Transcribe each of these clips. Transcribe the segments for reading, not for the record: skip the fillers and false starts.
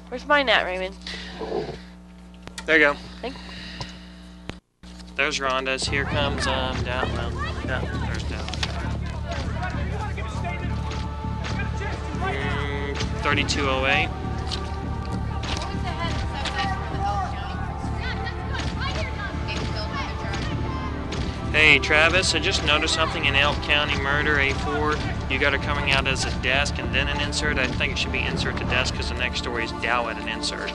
Where's mine at, Raymond? There you go. Thank There's Rhonda's. Here comes down. Well, yeah, there's down. 3208. Hey Travis, I just noticed something in Elk County murder A4. You got her coming out as a desk and then an insert. I think it should be insert to desk because the next story is Dow at an insert.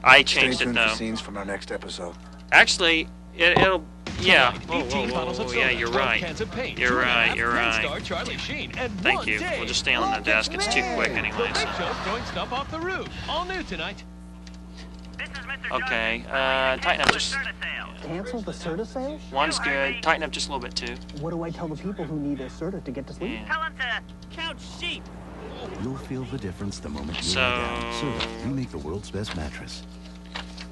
I changed it though. Scenes from our next episode. Actually, it'll. Yeah. Whoa, yeah, you're right. You're right. Thank you. We'll just stay on the desk. It's too quick anyways. Stuff off the roof. All new tonight. Okay. Tighten up just. Cancel the Serta sale? One's good. Tighten up just a little bit too. What do I tell the people who need a Serta to get to sleep? Yeah. Tell them to couch sheep. You'll feel the difference the moment you So- lie down. Serta, we make the world's best mattress.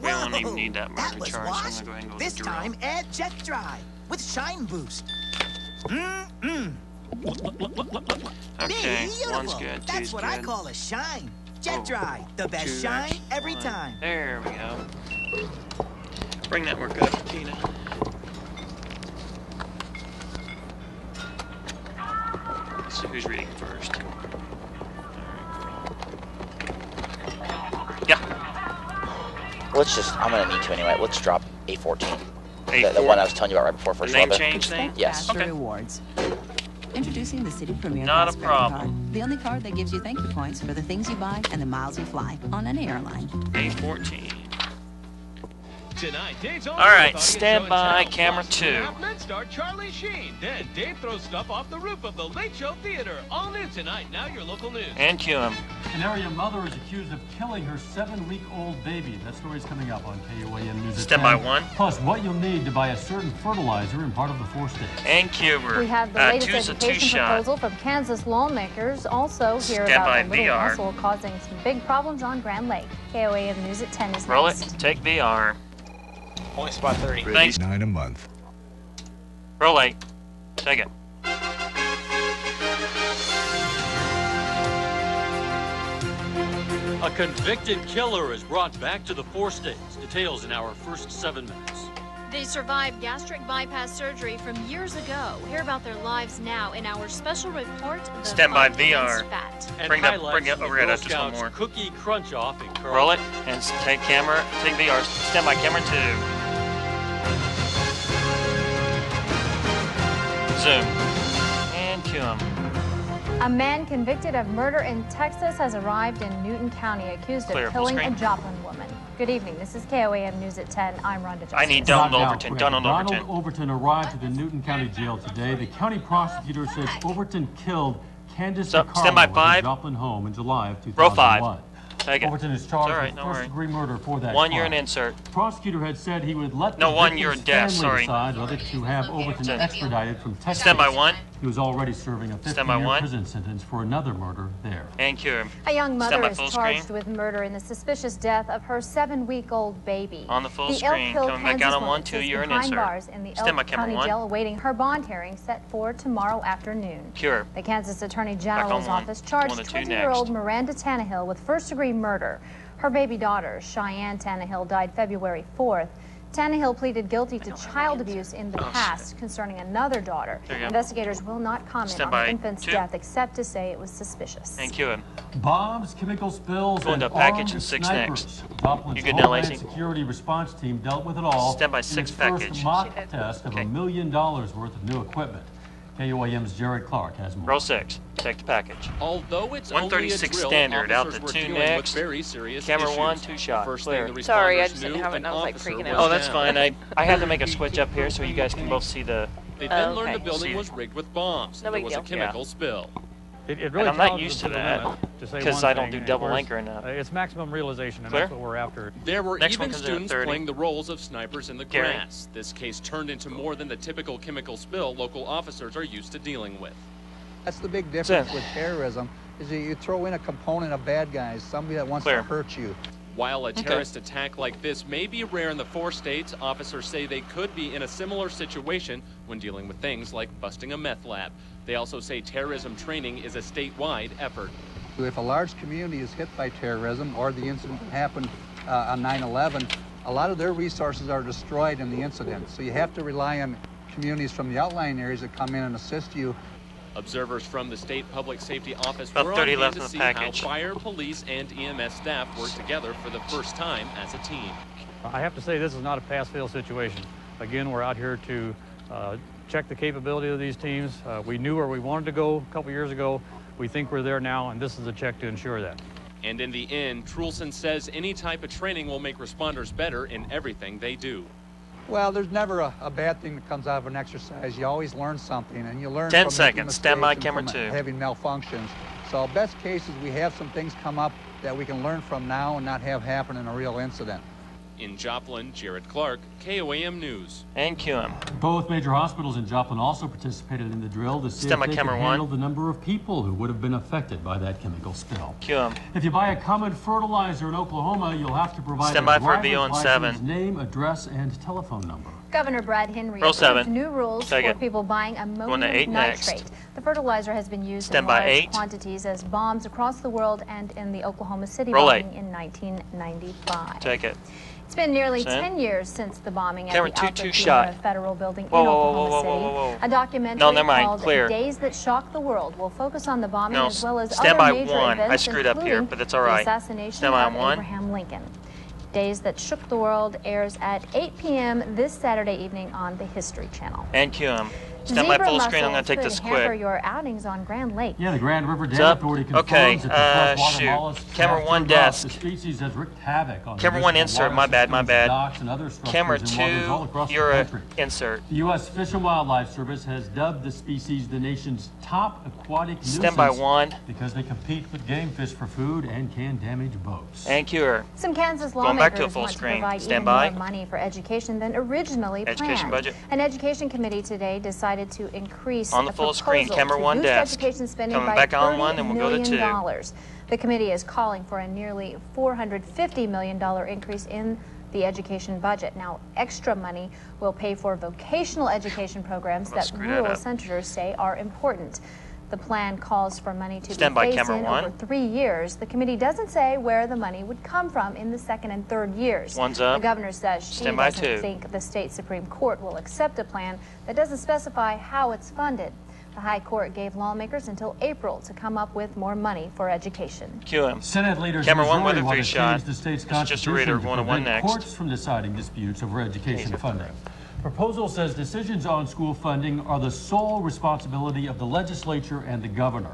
We don't even need that murder was charge, washed. so I'm gonna go ahead and go This with the drill. time, Aircheck Dry with Shine Boost. Okay, Beautiful. one's good, That's two's what good. I call a shine. Jet Oh, Dry, the best two, shine that's every one. time. There we go. Bring that work up, Tina. So who's reading first? Yeah. Let's just, I'm gonna need to anyway. Let's drop A14. A4. The one I was telling you about right before The first name level. change thing? Yes. Okay. Rewards. Introducing the City Premier Not a Prosperity problem. Card. The only card that gives you thank you points for the things you buy and the miles you fly on any airline. A14. Tonight, Dave's on All right, audience stand show by, and tell. camera Plus, 2. 2.5 men star Charlie Sheen. Then Dave throws stuff off the roof of the Late Show Theater. All new tonight. Now your local news. And cue him. An area mother is accused of killing her 7-week-old baby. That story's coming up on KOAM News. Stand by 1. Plus, what you'll need to buy a certain fertilizer in part of the 4 states. And cue her. We have the latest two's a education two-shot. proposal from Kansas lawmakers. Also hear Stand by about the little VR. mussel causing some big problems on Grand Lake. KOAM News at 10 is Roll next. it. Take VR. Only spot 30. Thanks. 9 a month. Roll 8. Take it. A convicted killer is brought back to the 4 states. Details in our first 7 minutes. They survived gastric bypass surgery from years ago. Hear about their lives now in our special report, The Stand by Fight VR. Against Fat. And Bring highlights it from overhead the up Girl just one Scouts more. Cookie Crunch Off in Carl. Roll it and take camera. Take VR. Stand by camera 2. Zoom. And cue him. A man convicted of murder in Texas has arrived in Newton County, accused Clear, of full killing a screen. Joplin woman. Good evening. This is KOAM News at 10. I'm Rhonda Justice. I need Not Donald now, Overton. Fred. Donald Donald Overton. Overton arrived at the Newton County Jail today. The county prosecutor says Overton killed Candace So, DiCarlo stand by at her 5. Joplin home in July of 2001. Row 5. Take it. Overton is It's charged all right, with don't worry. first-degree murder for that 1 year crime. and insert. The prosecutor had said he would let No, the 1 year victim's death, family sorry. decide whether to have Overton Stand- extradited from Texas. Stand by 1. He was already serving a Stand by 50-year 1. prison sentence for another murder there. And cue him. A young mother by is full charged screen. with murder in the suspicious death of her 7-week-old baby. On the full the screen. Elk Hill, Coming back Kansas out on woman 1, 2 sits year and behind insert. bars in the Stand by Elk camera County 1. Jail awaiting her bond hearing set for tomorrow afternoon. Cue her. The Kansas Attorney on General's 1. office charged 1 to 2 20-year-old next. Miranda Tannehill with first-degree murder. Her baby daughter, Cheyenne Tannehill, died February 4th. Tannehill pleaded guilty to child abuse in the past concerning another daughter. There you go. Investigators will not comment Stand on by the infant's 2. death except to say it was suspicious. And cue him. Bombs, chemical spills, Go and into package armed and 6 snipers. next. Joplin's You good now, Homeland Lacey? Security response team dealt with it all. Stand by in 6 its package. first mock test of $1 million worth of new equipment. KOAM's Jared Clark has more. Roll 6. Take the package. Although it's 136 only a drill, standard. Out officers the were 2 dealing with next. very serious Camera issues. 1, 2 shot. First Clear. thing the Sorry, I responders just knew, didn't have it an and I was like officer freaking was out. Oh, that's down. fine. I had to make a switch up here so you guys can both see the. They then Oh, learned okay. the building See. was rigged with bombs. No There big was a deal. chemical spill. It And really I'm not challenges used to them the that limit to say because one I don't thing, do and double of course, anchor enough. It's maximum realization, and Clear? that's what we're after. There were Next one even comes in at students 30. playing the roles of snipers in the Gary. grass. This case turned into more than the typical chemical spill local officers are used to dealing with. That's the big difference with terrorism, is that you throw in a component of bad guys, somebody that wants Clear. to hurt you. While a terrorist attack like this may be rare in the 4 states, officers say they could be in a similar situation when dealing with things like busting a meth lab. They also say terrorism training is a statewide effort. If a large community is hit by terrorism or the incident that happened on 9/11, a lot of their resources are destroyed in the incident. So you have to rely on communities from the outlying areas that come in and assist you. Observers from the State Public Safety Office About were on 30 hand left to in the see package. how fire, police, and EMS staff work together for the first time as a team. I have to say this is not a pass-fail situation. Again, we're out here to check the capability of these teams. We knew where we wanted to go a couple years ago. We think we're there now, and this is a check to ensure that. And in the end, Trulson says any type of training will make responders better in everything they do. Well, there's never a bad thing that comes out of an exercise. You always learn something, and you learn 10 from seconds. Stand by camera from 2. having malfunctions. So best case is we have some things come up that we can learn from now and not have happen in a real incident. In Joplin, Jared Clark, KOAM News. And QM. Both major hospitals in Joplin also participated in the drill to see Stand by if they camera could 1. handle the number of people who would have been affected by that chemical spill. QM. If you buy a common fertilizer in Oklahoma, you'll have to provide Stand by a for a driver's VO on license, 7. name, address, and telephone number. Governor Brad Henry Roll approved 7. new rules Take for it. people buying Going to 8 ammonium next. nitrate. The fertilizer has been used Stand in by large 8. quantities as bombs across the world and in the Oklahoma City Roll bombing 8. in 1995. Take it. It's been nearly Send. 10 years since the bombing at Camera the 2-2 Alpha shot. Pima Federal Building Whoa, in whoa, whoa, Oklahoma whoa, City. whoa, whoa, whoa. A documentary No, never mind. called Clear. Days That Shocked the World will focus on the bombing No, as well as stand other by major 1. I events, screwed up here, including but that's all right. the assassination Stand by of 1. Abraham Lincoln. Days That Shook the World airs at 8 p.m. this Saturday evening on the History Channel. And QM. Stand by Zebra full screen. I'm going mussels to take this could hamper quick. your outings on Grand Lake. Yeah, the Grand River What's Dam up? Authority Okay, confirms that the freshwater shoot. mollusk Camera have 1 turned off. desk. The species has wreaked havoc on Camera 1 municipal insert. water My bad, my systems, bad. docks, and other structures Camera in waters all across 2, the you're a country. insert. The U.S. Fish and Wildlife Service has dubbed the species the nation's top aquatic nuisance Stand by 1. because they compete with game fish for food and can damage boats. And QR. Some Kansas Going back to a lawmakers full want to screen. provide Stand even by. more money for education than originally Education planned. budget. An education committee today decided to increase On the a full proposal screen. Camera to 1 boost desk. education spending Coming by back on $30 1, then we'll go to million. 2. The committee is calling for a nearly $450 million increase in the education budget. Now, extra money will pay for vocational education programs that screw that rural up. senators say are important. The plan calls for money to Stand be by, phased camera in 1. over 3 years. The committee doesn't say where the money would come from in the second and third years. One's up. The governor says she Stand by doesn't 2. think the state Supreme Court will accept a plan that doesn't specify how it's funded. The High Court gave lawmakers until April to come up with more money for education. QM. Senate leaders Camera 1 Missouri with a want 3 to shot. change the state's This is just a reader. constitution Going to to 1 prevent next. courts from deciding disputes over education funding. Proposal says decisions on school funding are the sole responsibility of the legislature and the governor.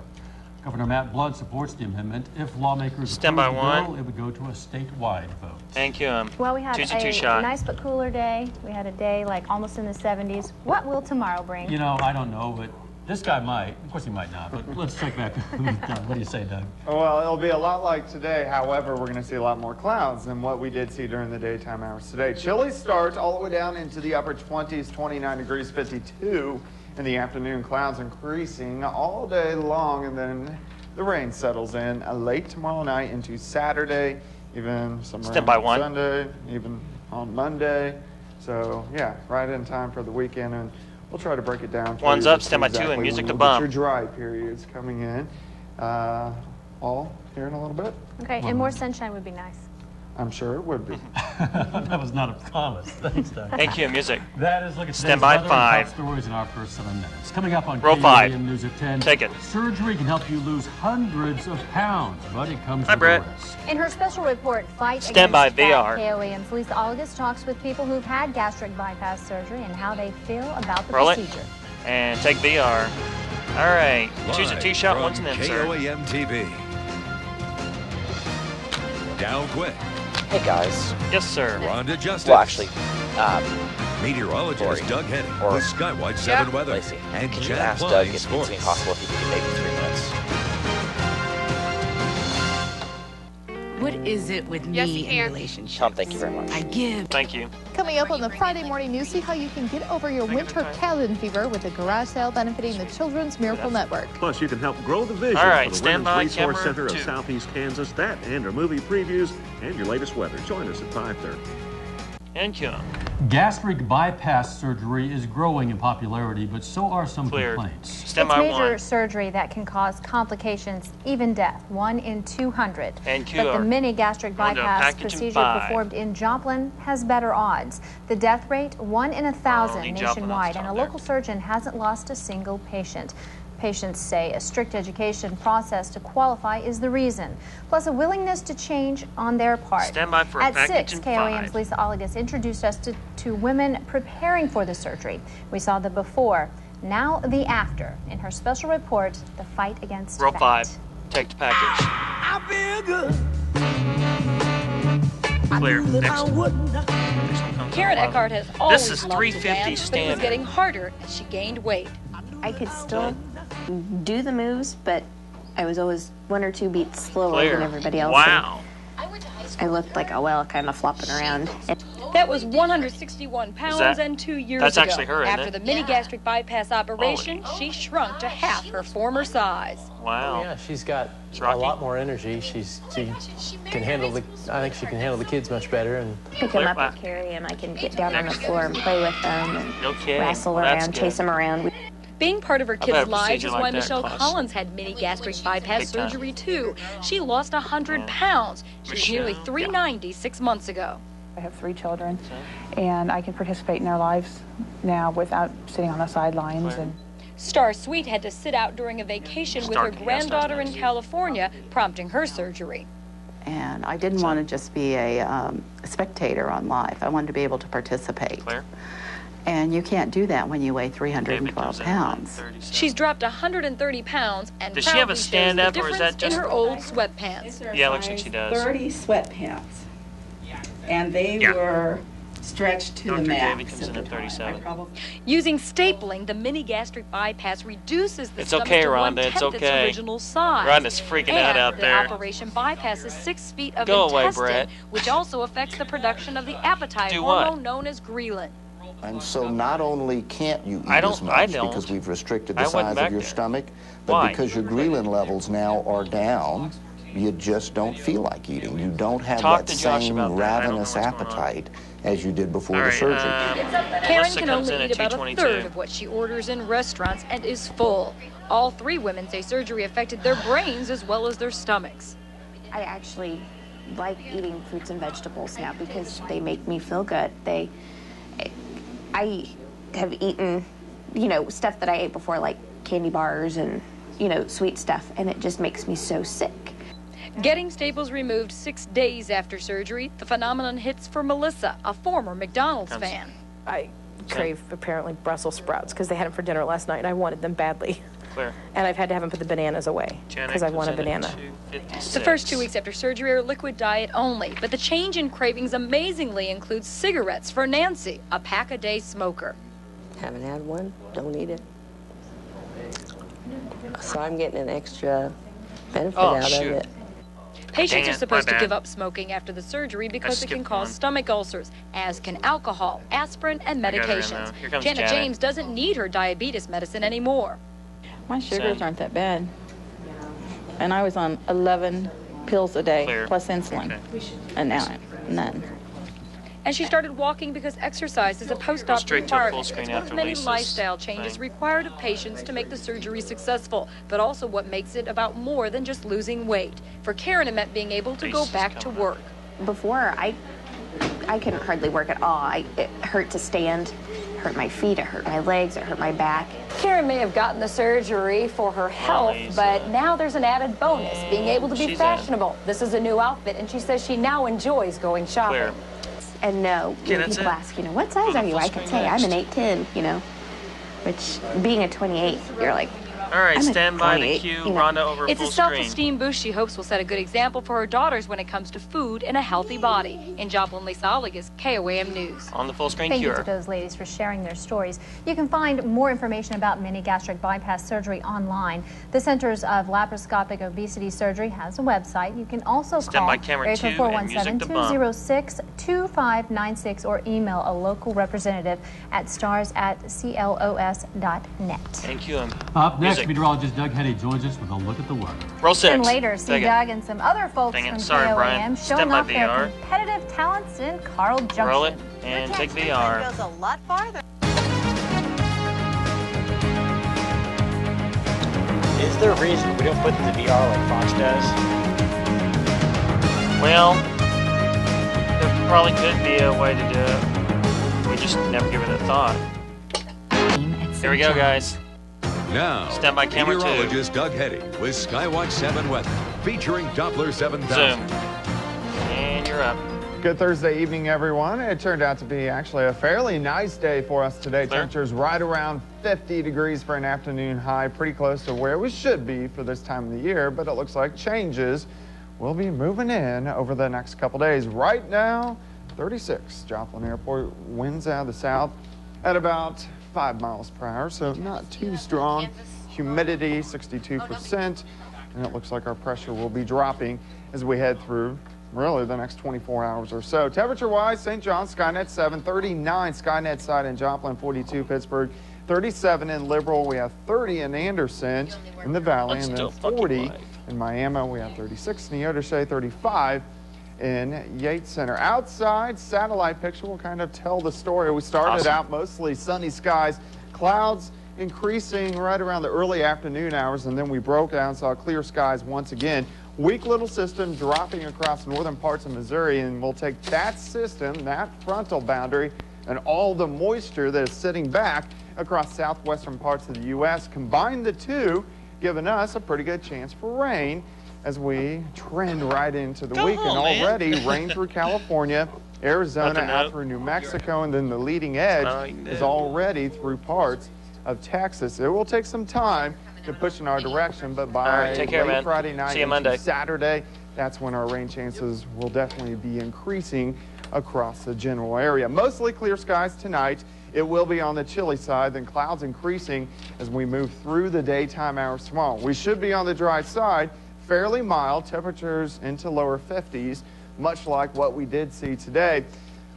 Governor Matt Blunt supports the amendment. If lawmakers Stand by approve the 1. bill, it would go to a statewide vote. And QM. Well, we had 2-2 a shot. nice but cooler day. We had a day like almost in the 70s. What will tomorrow bring? You know, I don't know, but this guy might. Of course, he might not. But let's check back with Doug. What do you say, Doug? Well, it'll be a lot like today. However, we're going to see a lot more clouds than what we did see during the daytime hours today. Chilly starts all the way down into the upper 20s, 29 degrees, 52 in the afternoon. Clouds increasing all day long, and then the rain settles in late tomorrow night into Saturday, even some Stand by 1. Sunday, even on Monday. So, yeah, right in time for the weekend. And we'll try to break it down. One's up, stand by 2, and music to bump. Your dry periods coming in. All here in a little bit. Okay, and more sunshine would be nice. I'm sure it would be. That was not a promise. Thanks, Doug. Thank you, music. That is look at Stand today's by weather and 5. top stories in our first 7 minutes. Coming up on Roll 5. KUAM News at 10. Take it. Surgery can help you lose hundreds of pounds, but it comes Hi, with Brett. a risk. In her special report, Fight Stand by Against Fat, VR. KOAM's Lisa August talks with people who've had gastric bypass surgery and how they feel about the Roll it. procedure. And take VR. All right. Choose a Live 2-shot, from one's an insert. KOAM TV. Dow quick. Hey guys. Yes, sir. Rhonda Justice. Well, actually, Meteorologist Lori. Doug Henning Or- with Skywatch 7 Weather. Lacey, And can you Chad ask Doug Klein if it's Sports. possible if he could give maybe 3 minutes? What is it with me and relationships? Tom, thank you very much. I give. Thank you. Coming up on the Friday morning news, see how you can get over your winter cabin fever with a garage sale benefiting the Children's Miracle Network. Plus, you can help grow the vision All right, for the stand by, Women's Resource camera Center of 2. Southeast Kansas. That and our movie previews and your latest weather. Join us at 5:30. Thank you. Gastric bypass surgery is growing in popularity, but so are some complaints. It's major surgery that can cause complications, even death, 1 in 200. But the mini gastric bypass procedure performed in Joplin has better odds. The death rate, 1 in 1,000 nationwide, and a local surgeon hasn't lost a single patient. Patients say a strict education process to qualify is the reason, plus a willingness to change on their part. Stand by for At package 6, in KOAM's 5. Lisa Oligas introduced us to women preparing for the surgery. We saw the before, now the after. In her special report, the fight against Row fat. 5. Take the package. I feel good. Clear. Next. Karen Eckhart has always This is loved to 350 dance, but it was standard. getting harder as she gained weight. I could still do the moves, but I was always 1 or 2 beats slower than everybody else. Wow. I looked like a whale kind of flopping around. That was 161 pounds and 2 years that's ago. actually her, isn't After it? the mini gastric bypass operation, she shrunk to half her former size. Wow. Yeah, she's got a lot more energy. She can handle I think she can handle the kids much better. And Pick them up and carry them. I can get down on the floor and play with them and wrestle around, chase them around. Being part of her I've had a kids' lives is procedure why like that Michelle cost Collins had mini gastric bypass big time. surgery too. She lost 100 pounds. She was nearly Michelle. 390 6 months ago. I have 3 children, and I can participate in their lives now without sitting on the sidelines. And Star Sweet had to sit out during a vacation with her granddaughter in California, prompting her surgery. And I didn't want to just be a spectator on live. I wanted to be able to participate. And you can't do that when you weigh 312 pounds. She's dropped 130 pounds and Does she have a proudly shows stand-up, the or is difference that just- in her old sweatpants. Yeah, it looks like she does. 30 sweatpants, and they were stretched to the Dr. max. David comes in at 37. Using stapling, the mini gastric bypass reduces the It's stomach okay, to Rhonda, it's 1/10 okay. its original size. Rhonda's freaking out And out the there. operation bypasses 6 feet of Go away, intestine, Brett. which also affects the production of the appetite Do what? hormone known as ghrelin. And so not only can't you eat I as much because we've restricted the I wasn't size back of your there. stomach, but Why? because your ghrelin levels now are down, you just don't feel like eating. You don't have Talk that to Josh same about that. I don't know ravenous what's going on. appetite as you did before All the right, surgery. Karen Melissa can comes only in eat at about a 222. third of what she orders in restaurants and is full. All 3 women say surgery affected their brains as well as their stomachs. I actually like eating fruits and vegetables now because they make me feel good. I have eaten, stuff that I ate before, like candy bars and, sweet stuff, and it just makes me so sick. Getting staples removed 6 days after surgery, the phenomenon hits for Melissa, a former McDonald's fan. I crave, apparently, Brussels sprouts because they had them for dinner last night and I wanted them badly. Clear. And I've had to have them put the bananas away because I want a banana. The first 2 weeks after surgery are liquid diet only, but the change in cravings amazingly includes cigarettes for Nancy, a pack-a-day smoker. Haven't had one, don't eat it. So I'm getting an extra benefit out of it. Patients Dang are it, supposed my to bad. give up smoking after the surgery because it can skipped cause one. stomach ulcers, as can alcohol, aspirin, and I got her in medications. now. Here comes Janet Janet. James doesn't need her diabetes medicine anymore. my sugars aren't that bad. And I was on 11 pills a day plus insulin, and now I'm none. And she started walking because exercise is a post-op straight to a full requirement. screen It's one of after many Lisa's lifestyle changes thing. required of patients to make the surgery successful, but also what makes it about more than just losing weight. For Karen, it meant being able to go back to work. Before, I couldn't hardly work at all. It hurt to stand, hurt my feet, it hurt my legs, it hurt my back. Karen may have gotten the surgery for her health, but now there's an added bonus, being able to be She's fashionable. This is a new outfit, and she says she now enjoys going shopping. And no, Okay, when that's people it. ask, what size are you? I can say I'm an 8'10", which being a 28, you're like, All right, I'm a stand by the 28, queue. you know. Rhonda over It's full a screen. self-esteem boost she hopes will set a good example for her daughters when it comes to food and a healthy body. In Joplin, Lisa Oligas, KOAM News. On the full screen Thank you cure. to those ladies for sharing their stories. You can find more information about mini gastric bypass surgery online. The Centers of Laparoscopic Obesity Surgery has a website. You can also Stand by camera area 2 code and music to bump. 417-206-2596 or email a local representative at stars@clos.net. Thank you. Up next, Next, meteorologist Doug Henny joins us with a look at the weather. Roll 6. And later, see Doug and some other folks from KOAM showing off their competitive talents in Carl Junction. Roll it and take VR. Goes a lot farther. Is there a reason we don't put the VR like Fox does? Well, there probably could be a way to do it. We just never give it a thought. Here we go, guys. Now, stand by camera 2. Meteorologist Doug Henny with Skywatch 7 weather, featuring Doppler 7000. Zoom. And you're up. Good Thursday evening, everyone. It turned out to be actually a fairly nice day for us today. Temperatures right around 50 degrees for an afternoon high, pretty close to where we should be for this time of the year, but it looks like changes will be moving in over the next couple days. Right now, 36. Joplin Airport, winds out of the south at about 5 miles per hour, so not too strong. Humidity 62%, and it looks like our pressure will be dropping as we head through really the next 24 hours or so. Temperature-wise, St. John, Skynet 7, 39 Skynet side in Joplin, 42 Pittsburgh, 37 in Liberal. We have 30 in Anderson in the Valley, and then 40 in Miami. We have 36 in Neodesha, 35 in Yates Center. Outside, satellite picture will kind of tell the story. We started out mostly sunny skies, clouds increasing right around the early afternoon hours, and then we broke out and saw clear skies once again. Weak little system dropping across northern parts of Missouri, and we'll take that system, that frontal boundary, and all the moisture that is sitting back across southwestern parts of the U.S., combine the two, giving us a pretty good chance for rain as we trend right into the week. And already rain through California, Arizona, out through New Mexico, and then the leading edge is already through parts of Texas. It will take some time to push in our direction, but by late Friday night into Saturday, that's when our rain chances will definitely be increasing across the general area. Mostly clear skies tonight. It will be on the chilly side, then clouds increasing as we move through the daytime hours tomorrow. We should be on the dry side. Fairly mild, temperatures into lower 50s, much like what we did see today.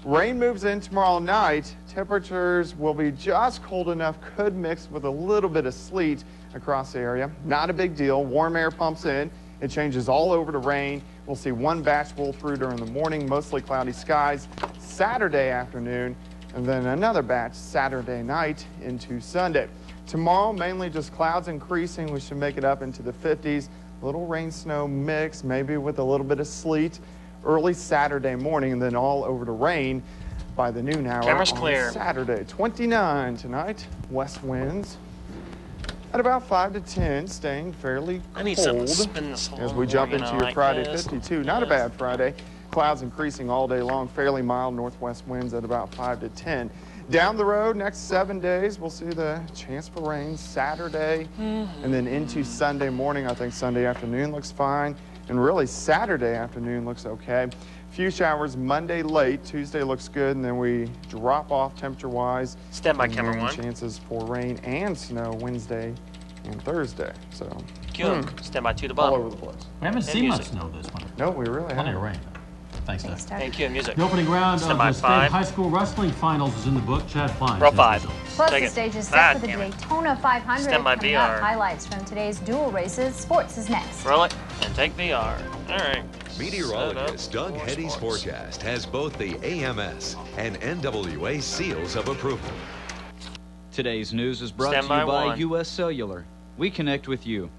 Rain moves in tomorrow night. Temperatures will be just cold enough, could mix with a little bit of sleet across the area. Not a big deal. Warm air pumps in. It changes all over to rain. We'll see one batch roll through during the morning, mostly cloudy skies Saturday afternoon, and then another batch Saturday night into Sunday. Tomorrow, mainly just clouds increasing. We should make it up into the 50s. Little rain-snow mix, maybe with a little bit of sleet early Saturday morning, and then all over to rain by the noon hour Camera's on clear. Saturday. 29 tonight, west winds at about 5 to 10, staying fairly cold as we jump into your Friday 52. Not a bad Friday. Clouds increasing all day long, fairly mild northwest winds at about 5 to 10. Down the road, next 7 days, we'll see the chance for rain Saturday and then into Sunday morning. I think Sunday afternoon looks fine, and really Saturday afternoon looks okay. Few showers Monday late, Tuesday looks good, and then we drop off temperature-wise. Stand by camera 1. Chances for rain and snow Wednesday and Thursday. So, stand by 2 to bottom. all over the place. We haven't seen much snow this winter. No, we really Plenty haven't. of rain. Thanks, Doug. Thank you. Music. The opening round of the state 5. high school wrestling finals is in the book. Chad Fine. Row 5. Plus, the stage is set for the Daytona 500. Stand by Coming up, VR. highlights from today's dual races. Sports is next. Roll it and take VR. All right. Meteorologist Doug Henny's forecast has both the AMS and NWA seals of approval. Today's news is brought Stand to you by by 1. U.S. Cellular. We connect with you.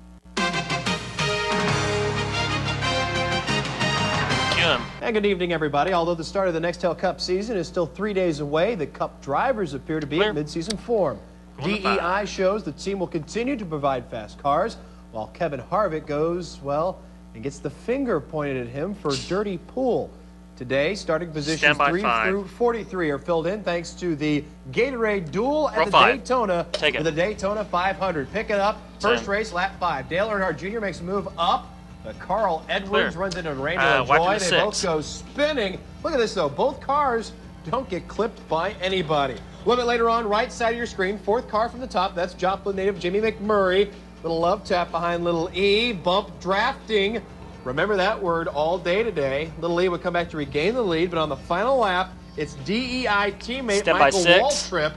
And good evening, everybody. Although the start of the Nextel Cup season is still 3 days away, the Cup drivers appear to be in midseason form. DEI shows the team will continue to provide fast cars, while Kevin Harvick goes, well, and gets the finger pointed at him for dirty pool. Today, starting positions 3 through 43 are filled in thanks to the Gatorade Duel at the Daytona for the Daytona 500. Pick it up. First race, lap 5. Dale Earnhardt Jr. makes a move up. But Carl Edwards runs into Rainbow Joy. They both go spinning. Look at this, though. Both cars don't get clipped by anybody. A little bit later on, right side of your screen, 4th car from the top. That's Joplin native Jimmy McMurray. Little love tap behind Little E. Bump drafting. Remember that word all day today. Little E would come back to regain the lead, but on the final lap, it's DEI teammate Michael Waltrip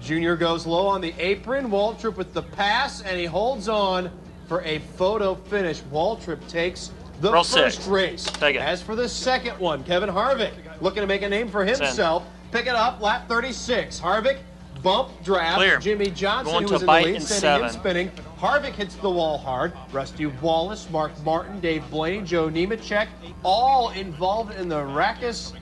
Junior goes low on the apron. Waltrip with the pass, and he holds on for a photo finish. Waltrip takes the first race. Take it. As for the second one, Kevin Harvick looking to make a name for himself. Pick it up, lap 36. Harvick, bump, draft. Clear. Jimmy Johnson, Going who was to in the bite lead, in sending him 7. spinning. Harvick hits the wall hard. Rusty Wallace, Mark Martin, Dave Blaney, Joe Nemechek, all involved in the Rackus.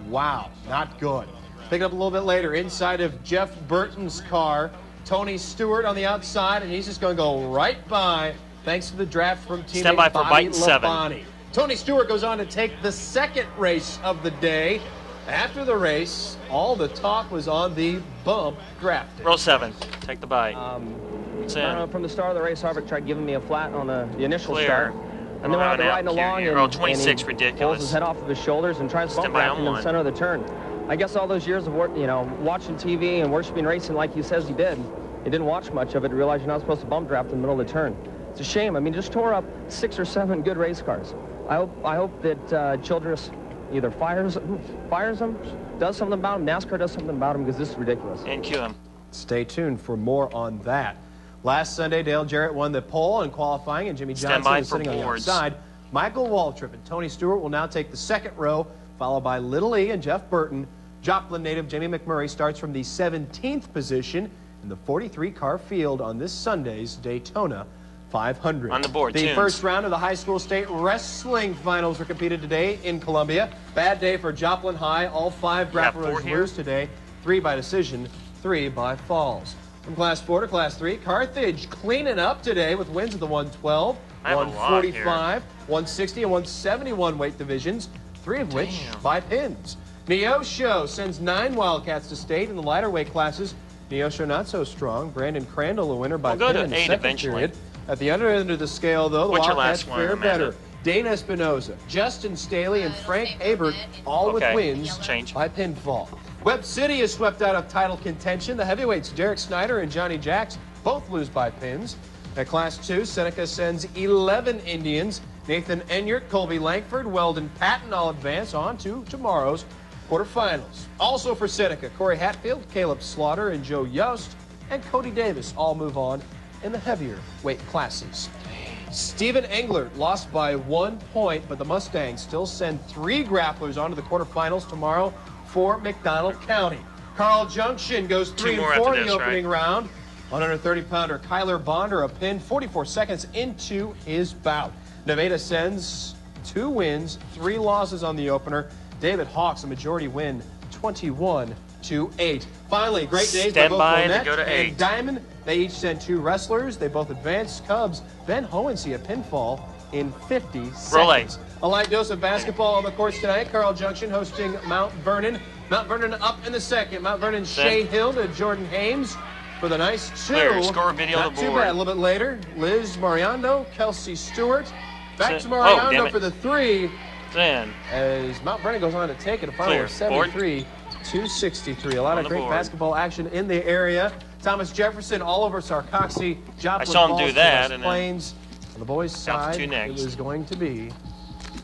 Wow, not good. Pick it up a little bit later, inside of Jeff Burton's car. Tony Stewart on the outside, and he's just going to go right by, thanks to the draft from teammate Stand by for Bobby bite 7. Labonte. Tony Stewart goes on to take the second race of the day. After the race, all the talk was on the bump drafting. Roll 7. Take the bite. From the start of the race, Harvick tried giving me a flat on the initial Clear. start. And then when I was riding along, Roll 26, ridiculous. Pulls his head off of his shoulders and tries bump drafting in the center of the turn. I guess all those years of watching TV and worshiping racing like he says he did, he didn't watch much of it to realize you're not supposed to bump draft in the middle of the turn. It's a shame. I mean, just tore up 6 or 7 good race cars. I hope that Childress either fires them, does something about him, NASCAR does something about him, because this is ridiculous. And cue him. Stay tuned for more on that. Last Sunday, Dale Jarrett won the pole in qualifying, and Jimmy Johnson was sitting on the outside. Michael Waltrip and Tony Stewart will now take the second row, followed by Little E and Jeff Burton. Joplin native Jamie McMurray starts from the 17th position in the 43-car field on this Sunday's Daytona 500. On the board, The tunes. first round of the high school state wrestling finals were competed today in Columbia. Bad day for Joplin High. All 5 grapplers lose today. 3 by decision, 3 by falls. From Class 4 to Class 3, Carthage cleaning up today with wins of the 112, 145, 160, and 171 weight divisions, 3 of which by pins. Neosho sends 9 Wildcats to state in the lighter weight classes. Neosho not so strong. Brandon Crandall a winner by We'll go pin to in the 8 second eventually. period. At the under end of the scale, though, the What's your Wildcats last one, fare Amanda? better. Dana Espinoza, Justin Staley, and Frank Habert, all with wins by pinfall. Webb City is swept out of title contention. The heavyweights, Derek Snyder and Johnny Jacks, both lose by pins. At Class 2, Seneca sends 11 Indians. Nathan Enyart, Colby Langford, Weldon Patton all advance on to tomorrow's quarterfinals. Also for Seneca, Corey Hatfield, Caleb Slaughter, and Joe Yost, and Cody Davis all move on in the heavier weight classes. Stephen Englert lost by 1 point, but the Mustangs still send 3 grapplers onto the quarterfinals tomorrow for McDonald County. Carl Junction goes 3 and 4 in the opening round. 130-pounder Kyler Bonder a pin 44 seconds into his bout. Nevada sends 2 wins, 3 losses on the opener. David Hawks a majority win, 21-8. Finally, great days by both Bonnet and Diamond. They each sent 2 wrestlers. They both advanced. Cubs Ben Hohensee a pinfall in 50 seconds. A light dose of basketball on the courts tonight. Carl Junction hosting Mount Vernon. Mount Vernon up in the second. Mount Vernon Shea Hill to Jordan Hames for the nice 2. Clear. Score video Not on the too board. bad. A little bit later, Liz Mariano, Kelsey Stewart. Back to Mariano for the 3. As Mount Vernon goes on to take it, a final of 73-63. A lot of great basketball action in the area. Thomas Jefferson all over Sarcoxy, Joplin, I saw him Falls, do that, West and Plains. On the boys' side, it was going to be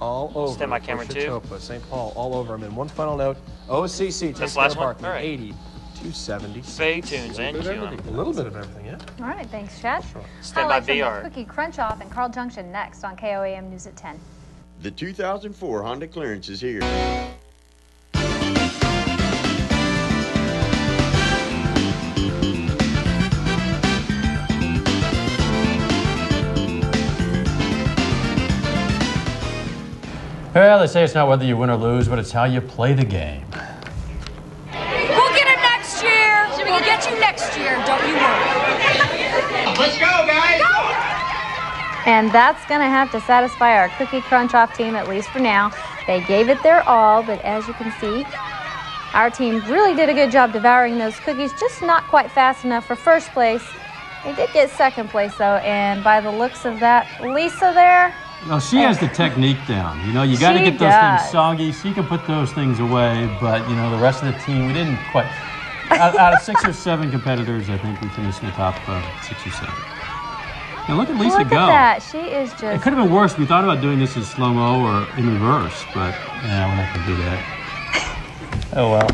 all over. Stand by camera 2. St. Paul all over him. And one final note, OCC takes last care of one? Barton, 80-70. Stay tuned, and A little bit of everything, yeah. All right, thanks, Chad. Stand by Highlights from VR. the Cookie Crunch Off and Carl Junction next on KOAM News at 10. The 2004 Honda Clearance is here. Well, they say it's not whether you win or lose, but it's how you play the game. We'll get it next year. We'll get you next year. Don't you worry. Let's go, guys. And that's going to have to satisfy our Cookie Crunch Off team, at least for now. They gave it their all, but as you can see, our team really did a good job devouring those cookies, just not quite fast enough for first place. They did get second place, though, and by the looks of that, Lisa there, No, she has the technique down. You know, you got to get those things soggy so you can put those things away. But, you know, the rest of the team, we didn't quite. Out of 6 or 7 competitors, I think we finished in the top 6 or 7. Now look at Lisa look go. at that. She is just... It could have been worse. We thought about doing this in slow-mo or in reverse, but yeah, we're not going to do that. Oh, well.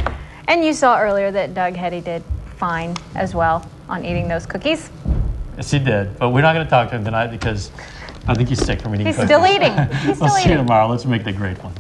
And you saw earlier that Doug Hetty did fine as well on eating those cookies. Yes, he did. But we're not going to talk to him tonight because I think he's sick from eating cookies. He's still eating. He's still We'll see you eating. tomorrow. Let's make the great one.